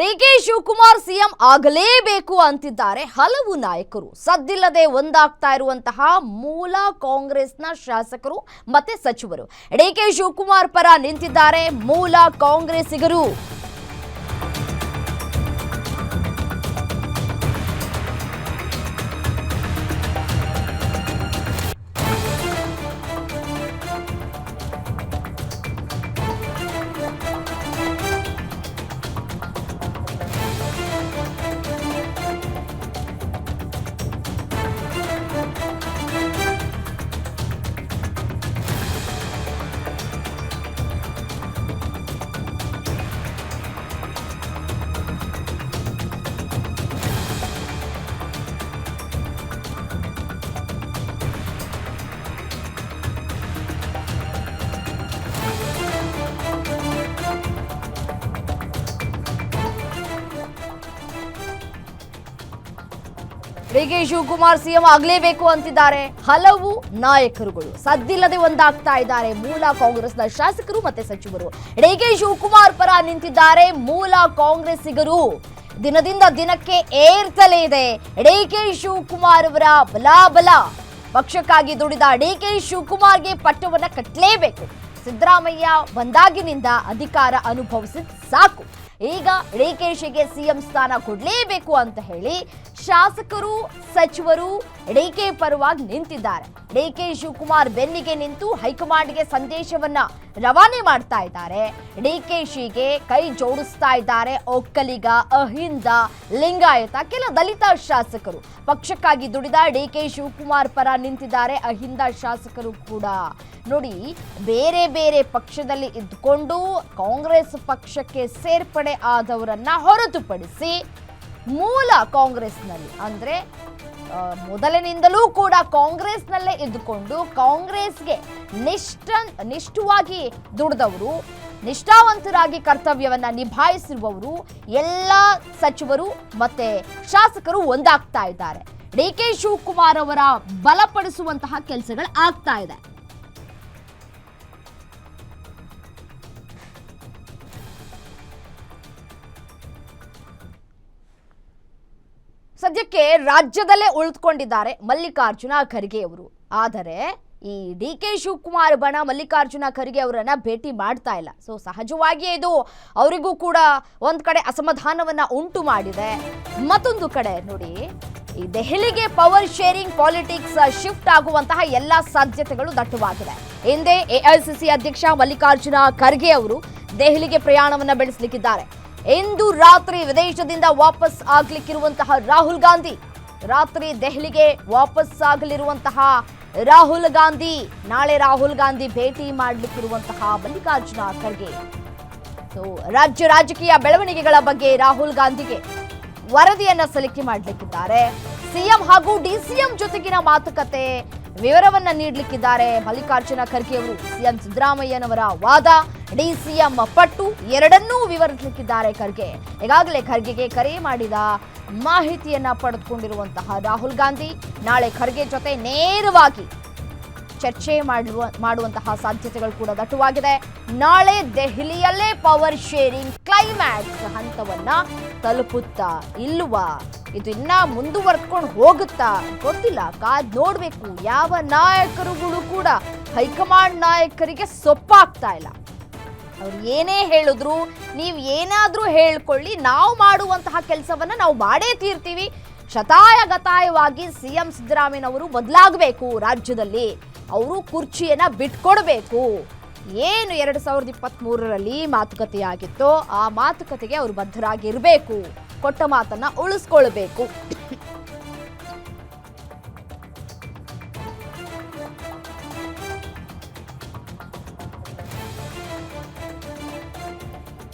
DK Shivakumar CM ಆಗಲೇಬೇಕು ಅಂತಿದ್ದಾರೆ ಹಲವು ನಾಯಕರು. ಸದ್ದಿಲ್ಲದೆ ಒಂದಾಗ್ತಾ ಇರುವಂತಹ ಮೂಲ ಕಾಂಗ್ರೆಸ್ನ ಶಾಸಕರು ಮತ್ತೆ ಸಚಿವರು ಡಿಕೆ ಶಿವಕುಮಾರ್ ಪರ ನಿಂತಿದ್ದಾರೆ ಮೂಲ ಕಾಂಗ್ರೆಸ್ಸಿಗರು. ಡಿಕೆ ಶಿವಕುಮಾರ್ ಸಿಎಂ ಆಗಲೇಬೇಕು ಅಂತಿದ್ದಾರೆ ಹಲವು ನಾಯಕರುಗಳು. ಸದ್ದಿಲ್ಲದೆ ಒಂದಾಗ್ತಾ ಇದ್ದಾರೆ ಮೂಲ ಕಾಂಗ್ರೆಸ್ನ ಶಾಸಕರು ಮತ್ತೆ ಸಚಿವರು. ಡಿಕೆ ಶಿವಕುಮಾರ್ ಪರ ನಿಂತಿದ್ದಾರೆ ಮೂಲ ಕಾಂಗ್ರೆಸ್ಸಿಗರು. ದಿನದಿಂದ ದಿನಕ್ಕೆ ಏರ್ತಲೇ ಇದೆ ಡಿಕೆ ಶಿವಕುಮಾರ್ ಅವರ ಬಲಾಬಲ. ಪಕ್ಷಕ್ಕಾಗಿ ದುಡಿದ ಡಿಕೆ ಶಿವಕುಮಾರ್ಗೆ ಪಟ್ಟವನ್ನ ಕಟ್ಟಲೇಬೇಕು. ಸಿದ್ದರಾಮಯ್ಯ ಬಂದಾಗಿನಿಂದ ಅಧಿಕಾರ ಅನುಭವಿಸಿದ ಸಾಕು, ಈಗ ಡಿಕೆಶಿಗೆ ಸಿಎಂ ಸ್ಥಾನ ಕೊಡಲೇಬೇಕು ಅಂತ ಹೇಳಿ ಶಾಸಕರು ಸಚಿವರು ಡಿಕೆ ಪರವಾಗಿ ನಿಂತಿದ್ದಾರೆ. ಡಿಕೆ ಶಿವಕುಮಾರ್ ಬೆನ್ನಿಗೆ ನಿಂತು ಹೈಕಮಾಂಡ್ಗೆ ಸಂದೇಶವನ್ನ ರವಾನೆ ಮಾಡ್ತಾ ಇದ್ದಾರೆ. ಡಿಕೆಶಿಗೆ ಕೈ ಜೋಡಿಸ್ತಾ ಇದ್ದಾರೆ ಒಕ್ಕಲಿಗ, ಅಹಿಂದ, ಲಿಂಗಾಯತ, ಕೆಲ ದಲಿತ ಶಾಸಕರು. ಪಕ್ಷಕ್ಕಾಗಿ ದುಡಿದ ಡಿಕೆ ಶಿವಕುಮಾರ್ ಪರ ನಿಂತಿದ್ದಾರೆ ಅಹಿಂದ ಶಾಸಕರು ಕೂಡ. ನೋಡಿ, ಬೇರೆ ಬೇರೆ ಪಕ್ಷದಲ್ಲಿ ಇದ್ದುಕೊಂಡು ಕಾಂಗ್ರೆಸ್ ಪಕ್ಷಕ್ಕೆ ಸೇರ್ಪಡೆ ಆದವರನ್ನ ಹೊರತುಪಡಿಸಿ ಮೂಲ ಕಾಂಗ್ರೆಸ್ನಲ್ಲಿ ಅಂದ್ರೆ ಮೊದಲಿನಿಂದಲೂ ಕೂಡ ಕಾಂಗ್ರೆಸ್ನಲ್ಲೇ ಇದ್ದುಕೊಂಡು ಕಾಂಗ್ರೆಸ್ಗೆ ನಿಷ್ಠವಾಗಿ ದುಡಿದವರು, ನಿಷ್ಠಾವಂತರಾಗಿ ಕರ್ತವ್ಯವನ್ನ ನಿಭಾಯಿಸಿರುವವರು ಎಲ್ಲ ಸಚಿವರು ಮತ್ತೆ ಶಾಸಕರು ಒಂದಾಗ್ತಾ ಇದ್ದಾರೆ. ಡಿಕೆ ಶಿವಕುಮಾರ್ ಅವರ ಬಲಪಡಿಸುವಂತಹ ಕೆಲಸಗಳು ಆಗ್ತಾ ಇದೆ. ಸದ್ಯಕ್ಕೆ ರಾಜ್ಯದಲ್ಲೇ ಉಳಿದುಕೊಂಡಿದ್ದಾರೆ ಮಲ್ಲಿಕಾರ್ಜುನ ಖರ್ಗೆ ಅವರು. ಆದರೆ ಈ ಡಿಕೆ ಶಿವಕುಮಾರ್ ಬಣ ಮಲ್ಲಿಕಾರ್ಜುನ ಖರ್ಗೆ ಅವರನ್ನ ಭೇಟಿ ಮಾಡ್ತಾ ಇಲ್ಲ. ಸೊ ಸಹಜವಾಗಿಯೇ ಇದು ಅವರಿಗೂ ಕೂಡ ಒಂದ್ ಕಡೆ ಅಸಮಾಧಾನವನ್ನ ಉಂಟು ಮಾಡಿದೆ. ಮತ್ತೊಂದು ಕಡೆ ನೋಡಿ, ಈ ದೆಹಲಿಗೆ ಪವರ್ ಶೇರಿಂಗ್ ಪಾಲಿಟಿಕ್ಸ್ ಶಿಫ್ಟ್ ಆಗುವಂತಹ ಎಲ್ಲಾ ಸಾಧ್ಯತೆಗಳು ದಟ್ಟವಾಗಿದೆ. ಹಿಂದೆ ಎಐಸಿಸಿ ಅಧ್ಯಕ್ಷ ಮಲ್ಲಿಕಾರ್ಜುನ ಖರ್ಗೆ ಅವರು ದೆಹಲಿಗೆ ಪ್ರಯಾಣವನ್ನ ಬೆಳೆಸಲಿಕ್ಕಿದ್ದಾರೆ. ಇಂದು ರಾತ್ರಿ ವಿದೇಶದಿಂದ ವಾಪಸ್ ಆಗ್ಲಿಕ್ಕಿರುವಂತಹ ರಾಹುಲ್ ಗಾಂಧಿ, ರಾತ್ರಿ ದೆಹಲಿಗೆ ವಾಪಸ್ ಆಗಲಿರುವಂತಹ ರಾಹುಲ್ ಗಾಂಧಿ, ನಾಳೆ ರಾಹುಲ್ ಗಾಂಧಿ ಭೇಟಿ ಮಾಡಲಿಕ್ಕಿರುವಂತಹ ಮಲ್ಲಿಕಾರ್ಜುನ ಖರ್ಗೆ. ರಾಜ್ಯ ರಾಜಕೀಯ ಬೆಳವಣಿಗೆಗಳ ಬಗ್ಗೆ ರಾಹುಲ್ ಗಾಂಧಿಗೆ ವರದಿಯನ್ನ ಸಲ್ಲಿಕೆ ಮಾಡಲಿಕ್ಕಿದ್ದಾರೆ. ಸಿಎಂ ಹಾಗೂ ಡಿಸಿಎಂ ಜೊತೆಗಿನ ಮಾತುಕತೆ ವಿವರವನ್ನ ನೀಡಲಿಕ್ಕಿದ್ದಾರೆ ಮಲ್ಲಿಕಾರ್ಜುನ ಖರ್ಗೆ ಅವರು. ಸಿಎಂ ಸಿದ್ದರಾಮಯ್ಯನವರ ವಾದ, ಡಿಸಿಎಂ ಪಟ್ಟು ಎರಡನ್ನೂ ವಿವರಿಸಲಿಕ್ಕಿದ್ದಾರೆ ಖರ್ಗೆ. ಈಗಾಗಲೇ ಖರ್ಗೆಗೆ ಕರೆ ಮಾಡಿದ ಮಾಹಿತಿಯನ್ನ ಪಡೆದುಕೊಂಡಿರುವಂತಹ ರಾಹುಲ್ ಗಾಂಧಿ ನಾಳೆ ಖರ್ಗೆ ಜೊತೆ ನೇರವಾಗಿ ಚರ್ಚೆ ಮಾಡುವಂತಹ ಸಾಧ್ಯತೆಗಳು ಕೂಡ ದಟ್ಟವಾಗಿದೆ. ನಾಳೆ ದೆಹಲಿಯಲ್ಲೇ ಪವರ್ ಶೇರಿಂಗ್ ಕ್ಲೈಮ್ಯಾಕ್ಸ್ ಹಂತವನ್ನ ತಲುಪುತ್ತಾ ಇಲ್ವಾ, ಇದು ಇನ್ನ ಮುಂದುವರೆದುಕೊಂಡು ಹೋಗುತ್ತಾ ಗೊತ್ತಿಲ್ಲ, ಕಾದ್ ನೋಡ್ಬೇಕು. ಯಾವ ನಾಯಕರುಗಳು ಕೂಡ ಹೈಕಮಾಂಡ್ ನಾಯಕರಿಗೆ ಸೊಪ್ಪಾಗ್ತಾ ಇಲ್ಲ. ಅವ್ರು ಏನೇ ಹೇಳಿದ್ರು, ನೀವು ಏನಾದ್ರೂ ಹೇಳ್ಕೊಳ್ಳಿ, ನಾವು ಮಾಡುವಂತಹ ಕೆಲಸವನ್ನ ನಾವು ಮಾಡೇ ತೀರ್ತೀವಿ. ಶತಾಯಗತಾಯವಾಗಿ ಸಿಎಂ ಸಿದ್ದರಾಮಯ್ಯನವರು ಬದಲಾಗಬೇಕು, ರಾಜ್ಯದಲ್ಲಿ ಅವರು ಕುರ್ಚಿಯನ್ನ ಬಿಟ್ಕೊಡ್ಬೇಕು. ಏನು 2023ರಲ್ಲಿ ಮಾತುಕತೆಯಾಗಿತ್ತೋ ಆ ಮಾತುಕತೆಗೆ ಅವರು ಬದ್ಧರಾಗಿರ್ಬೇಕು, ಕೊಟ್ಟ ಮಾತನ್ನ ಉಳಿಸ್ಕೊಳ್ಬೇಕು.